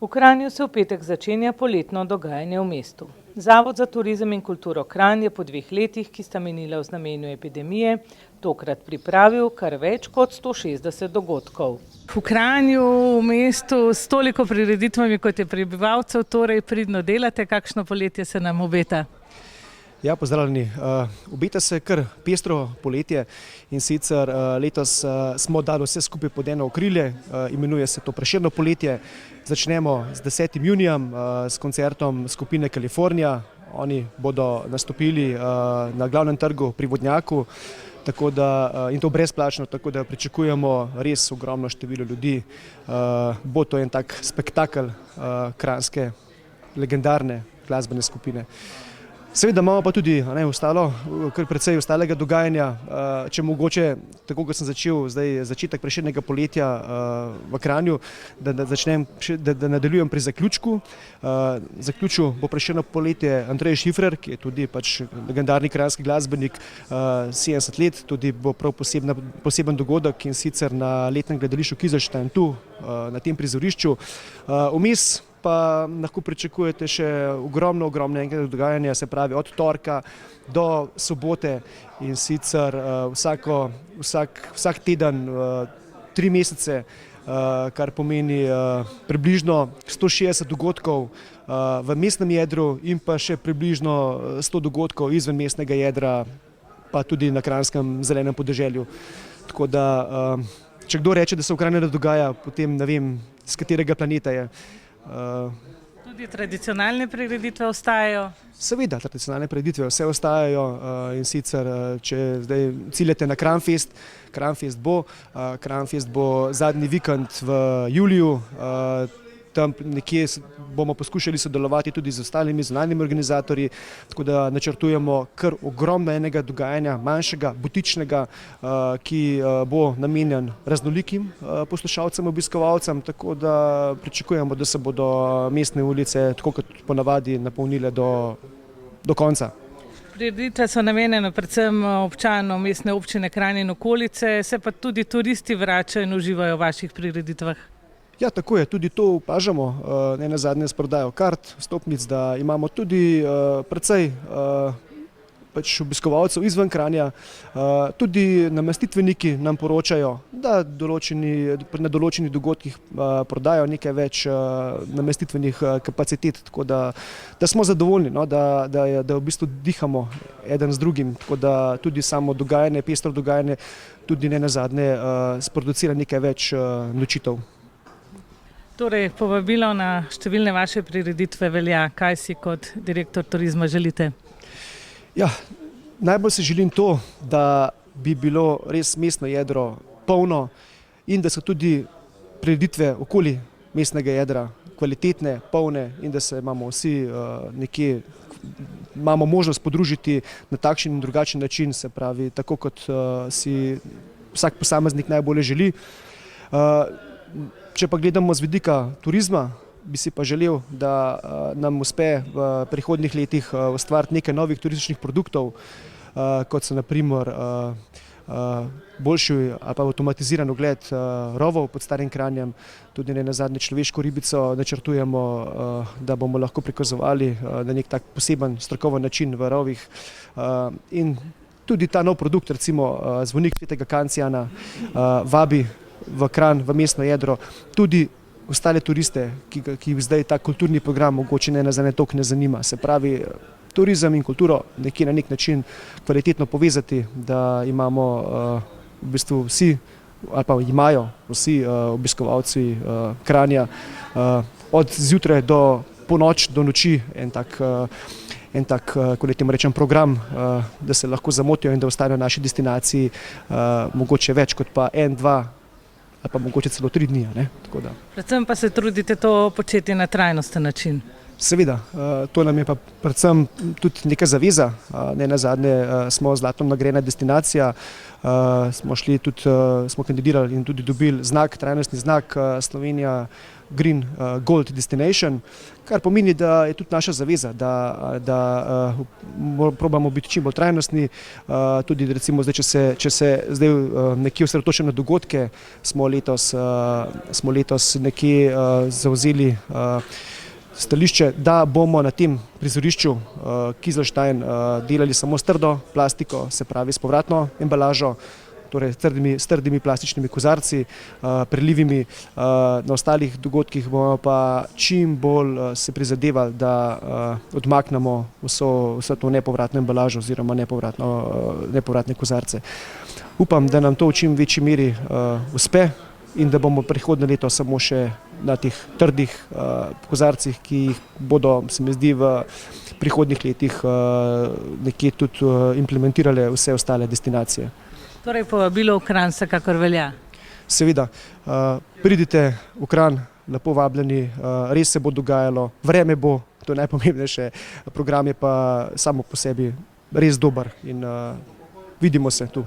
V Kranju se v petek začenja poletno dogajanje v mestu. Zavod za turizem in kulturo Kranj je po 2 letih, ki sta minila v znamenju epidemije, tokrat pripravil kar več kot 160 dogodkov. V Kranju, v mestu, s toliko prireditvami, kot je prebivalcev, torej pridno delate, kakšno poletje se nam obeta? Ja, pozdravljeni. Obeta se kar pestro poletje in sicer letos smo dali vse skupaj pod eno okrilje, imenuje se to Prešernovo poletje. Začnemo z 10. junijem s koncertom skupine Kalifornija. Oni bodo nastopili na glavnem trgu pri Vodnjaku, in to brezplačno, tako da pričakujemo res ogromno število ljudi. Bo to en tak spektakel kranjske legendarne glasbene skupine. Seveda imamo pa tudi kar precej ostalega dogajanja, če mogoče, tako kot sem začel začetek Prešernega poletja v Kranju, da nadaljujem pri zaključku. Zaključil bo Prešerno poletje Andrej Šifrer, ki je tudi legendarni kranjski glasbenik, 70 let, tudi bo prav poseben dogodek in sicer na letnem gledališču Kizerstein tu, na tem prizorišču. Vmes pa lahko pričakujete še ogromno enega dogajanja, se pravi od torka do sobote in sicer vsak teden 3 mesece, kar pomeni približno 160 dogodkov v mestnem jedru in pa še približno 100 dogodkov izven mestnega jedra, pa tudi na kranjskem zelenem podeželju. Tako da, če kdo reče, da se v Kranju ne dogaja, potem ne vem, z katerega planeta je. Tudi tradicionalne prireditve ostajajo? Seveda, tradicionalne prireditve vse ostajajo in sicer, če zdaj ciljate na Kranjfest, Kranjfest bo zadnji vikend v juliju. Tam nekje bomo poskušali sodelovati tudi z ostalimi zunanjimi organizatorji, tako da načrtujemo kar ogromno enega dogajanja, manjšega, butičnega, ki bo namenjen raznolikim poslušalcem, obiskovalcem, tako da pričakujemo, da se bodo mestne ulice, tako kot ponavadi, napolnile do konca. Prireditve so namenjene predvsem občanom mestne občine Kranj in okolice, se pa tudi turisti vračajo in uživajo v vaših prireditvah. Ja, tako je, tudi to opažamo, nenazadnje s prodajo kart, vstopnic, da imamo tudi precej obiskovalcev izven Kranja. Tudi namestitveniki nam poročajo, da na določenih dogodkih prodajo nekaj več namestitvenih kapacitet, tako da smo zadovoljni, da v bistvu dihamo eden z drugim, tako da tudi samo dogajanje, pestro dogajanje, tudi nenazadnje sproducira nekaj več nočitev. Torej, povabilo na številne vaše prireditve velja. Kaj si kot direktor turizma želite? Ja, najbolj si želim to, da bi bilo res mestno jedro polno in da so tudi prireditve okoli mestnega jedra kvalitetne, polne in da se imamo vsi nekje, imamo možnost podružiti na takšen in drugačen način, se pravi, tako kot si vsak posameznik najbolje želi. Če pa gledamo z vidika turizma, bi si pa želel, da nam uspe v prihodnjih letih ustvariti nekaj novih turističnih produktov, kot so na primer boljši ali pa avtomatiziran ogled rovov pod Starim Kranjem, tudi nenazadnje človeško ribico načrtujemo, da bomo lahko prikazovali na nek tak poseben strokoven način v rovih. In tudi ta nov produkt, recimo zvonik Svetega Kancijana, vabi v Kranj, v mestno jedro, tudi ostale turiste, ki jih zdaj ta kulturni program mogoče nenazadnje toliko ne zanima. Se pravi, turizem in kulturo nekje na nek način kvalitetno povezati, da imamo v bistvu vsi, ali pa imajo vsi obiskovalci Kranja od zjutraj do ponoči, do noči en tak, ko temu rečem, program, da se lahko zamotijo in da ostanejo v naši destinaciji mogoče več kot pa 1, 2 ali pa mogoče celo 3 dni. Predvsem pa se trudite to početi na trajnosten način. Seveda, to nam je pa predvsem tudi neka zaveza, ne nazadnje smo zlato nagrajena destinacija, smo kandidirali in tudi dobili trajnostni znak Slovenija Green Gold Destination, kar pomeni, da je tudi naša zaveza, da probamo biti čim bolj trajnostni, tudi recimo zdaj, če se zdaj nekje osredotočimo na dogodke, smo letos nekje zavzeli stališče, da bomo na tem prizorišču Kizlštajn delali samo s trdo plastiko, se pravi s povratno embalažo, torej s trdimi plastičnimi kozarci, prelivimi. Na ostalih dogodkih bomo pa čim bolj se prizadevali, da odmaknemo vso to nepovratno embalažo oziroma nepovratne kozarce. Upam, da nam to v čim večji meri uspe in da bomo prihodnje leto samo še na teh trdih kozarcih, ki jih bodo, se mi zdi, v prihodnjih letih nekje tudi implementirale vse ostale destinacije. Torej povabilo v Kranj vsekakor velja. Seveda, pridite v Kranj, lepo vabljeni, res se bo dogajalo, vreme bo, to je najpomembnejše, program je pa samo po sebi res dober in vidimo se tu.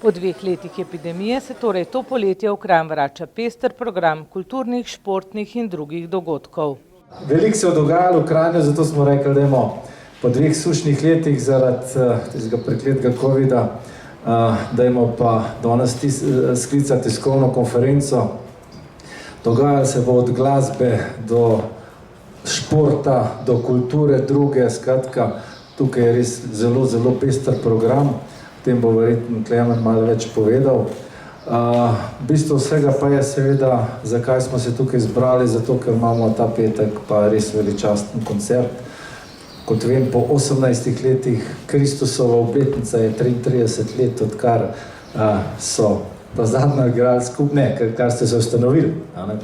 Po 2 letih epidemije se torej to poletje v Kranj vrača pester program kulturnih, športnih in drugih dogodkov. Veliko se je dogajalo v Kranju, zato smo rekli, da imamo po 2 sušnih letih zaradi tistega prekletega covida, da imamo pa danes sklicati tiskovno konferenco. Dogajalo se bo od glasbe do športa, do kulture, druge, skratka, tukaj je res zelo, zelo pester program. O tem bo verjetno Klemen malo več povedal. Bistvo vsega pa je seveda, zakaj smo se tukaj zbrali, zato ker imamo ta petek pa res veličasten koncert. Kot vem, po 18 letih Kristusova obletnica je 33 let, odkar so pa zadnja igrali skupaj, kar ste se ustanovili,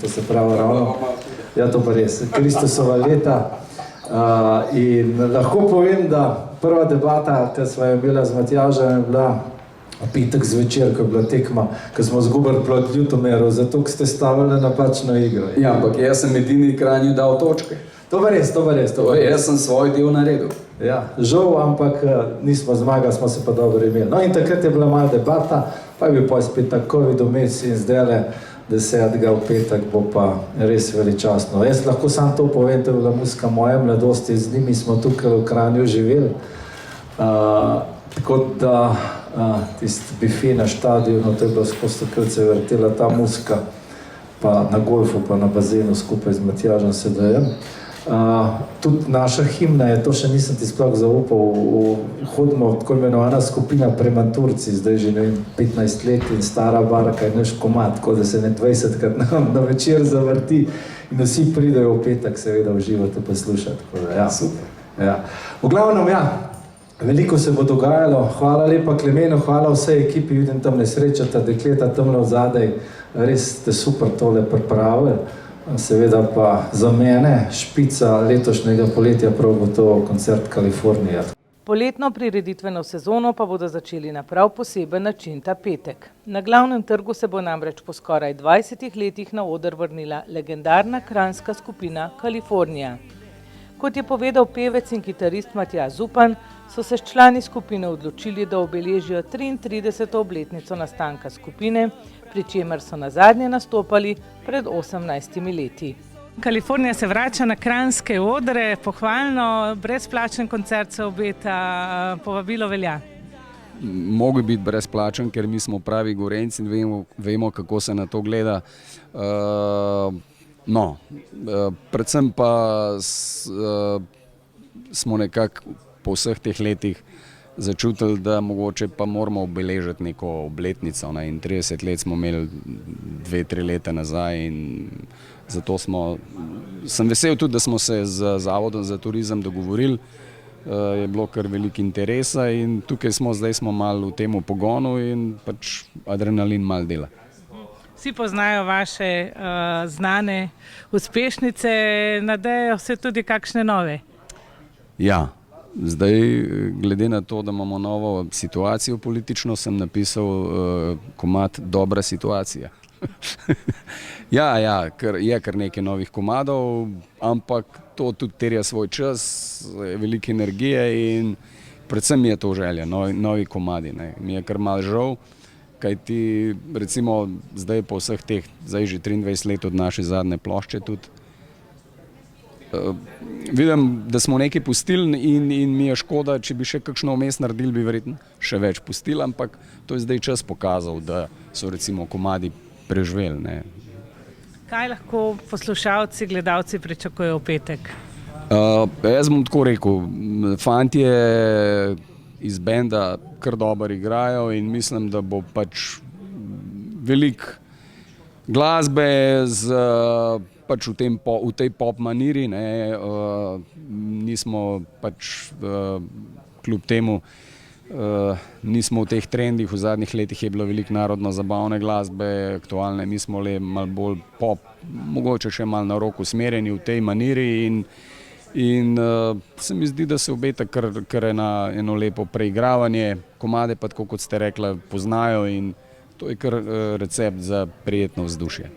to se pravi ravno. Ja, to pa res, Kristusova leta. In lahko povem, da prva debata, ki sva jo imela z Matjažem, je bila petek zvečer, ko je bila tekma, ko smo izgubili proti Ljutomeru, zato ker ste stavili napačno igro. Ja, ampak jaz sem edini Kranju dal točke. To pa res. Jaz sem svoj del naredil. Ja, žal, ampak nismo zmagali, smo se pa dobro imeli. No in takrat je bila malo debata, pa je bil pa spet ta covid vmes in zdajle 10. v petek bo pa res veličastno. Jaz lahko samo to povem, to je bila muzika moje mladosti, z njimi smo tukaj v Kranju živeli. Tako da tisti bife na štadionu, to je bilo skozi takrat se vrtela ta muzika, pa na golfu, pa na bazenu skupaj z Matjažem Sedejem. Tudi naša himna je, to še nisem ti sploh zaupal, hodimo tako imenovana skupina Prematurci, zdaj že 15 let in stara barka je naš komad, tako da se ne 20krat na večer zavrti in vsi pridejo v petek seveda v živo te poslušati. Ja. Super. Ja. V glavnem, ja, veliko se bo dogajalo, hvala lepa Klemenu, hvala vsej ekipi, vidim tam nesrečata, dekleta tamle vzadej, res ste super tole pripravili. Seveda pa za mene špica letošnjega poletja prav gotovo koncert Kalifornija. Poletno prireditveno sezono pa bodo začeli na prav poseben način ta petek. Na glavnem trgu se bo namreč po skoraj 20 letih na oder vrnila legendarna kranjska skupina Kalifornija. Kot je povedal pevec in kitarist Matjaž Zupan, so se člani skupine odločili, da obeležijo 33. obletnico nastanka skupine, pri čemer so nazadnje nastopali pred 18 leti. Kalifornija se vrača na kranjske odre, pohvalno, brezplačen koncert se obeta, povabilo velja. Mogo biti brezplačen, ker mi smo pravi Gorenjci in vemo, kako se na to gleda. Predvsem pa smo nekako po vseh teh letih začutili, da mogoče pa moramo obeležiti neko obletnico. In 30 let smo imeli 2-3 leta nazaj in zato sem vesel tudi, da smo se z Zavodom za turizem dogovorili. Je bilo kar veliko interesa in tukaj zdaj smo malo v tem pogonu in pač adrenalin malo dela. Vsi poznajo vaše znane uspešnice, nadejajo se tudi kakšne nove? Ja, zdaj glede na to, da imamo novo situacijo politično, sem napisal komad Dobra situacija. Ja, je kar nekaj novih komadov, ampak to tudi terja svoj čas, veliko energije in predvsem mi je to želja, novi komadi. Ne. Mi je kar malo žal, kajti recimo zdaj po vseh teh, zdaj že 23 let od naše zadnje plošče tudi, vidim, da smo nekaj pustili in mi je škoda, če bi še kakšno vmes naredili, bi verjetno še več pustili, ampak to je zdaj čas pokazal, da so recimo komadi preživeli. Ne. Kaj lahko poslušalci, gledalci pričakujejo v petek? Jaz bom tako rekel, fantje iz benda kar dobro igrajo in mislim, da bo pač veliko glasbe pač v tej pop maniri, ne, nismo pač kljub temu, nismo v teh trendih, v zadnjih letih je bilo veliko narodno-zabavne glasbe, aktualne, mi smo le malo bolj pop, mogoče še malo na rock usmerjeni v tej maniri in se mi zdi, da se obeta kar eno lepo preigravanje, komade pa tako, kot ste rekla, poznajo in to je kar recept za prijetno vzdušje.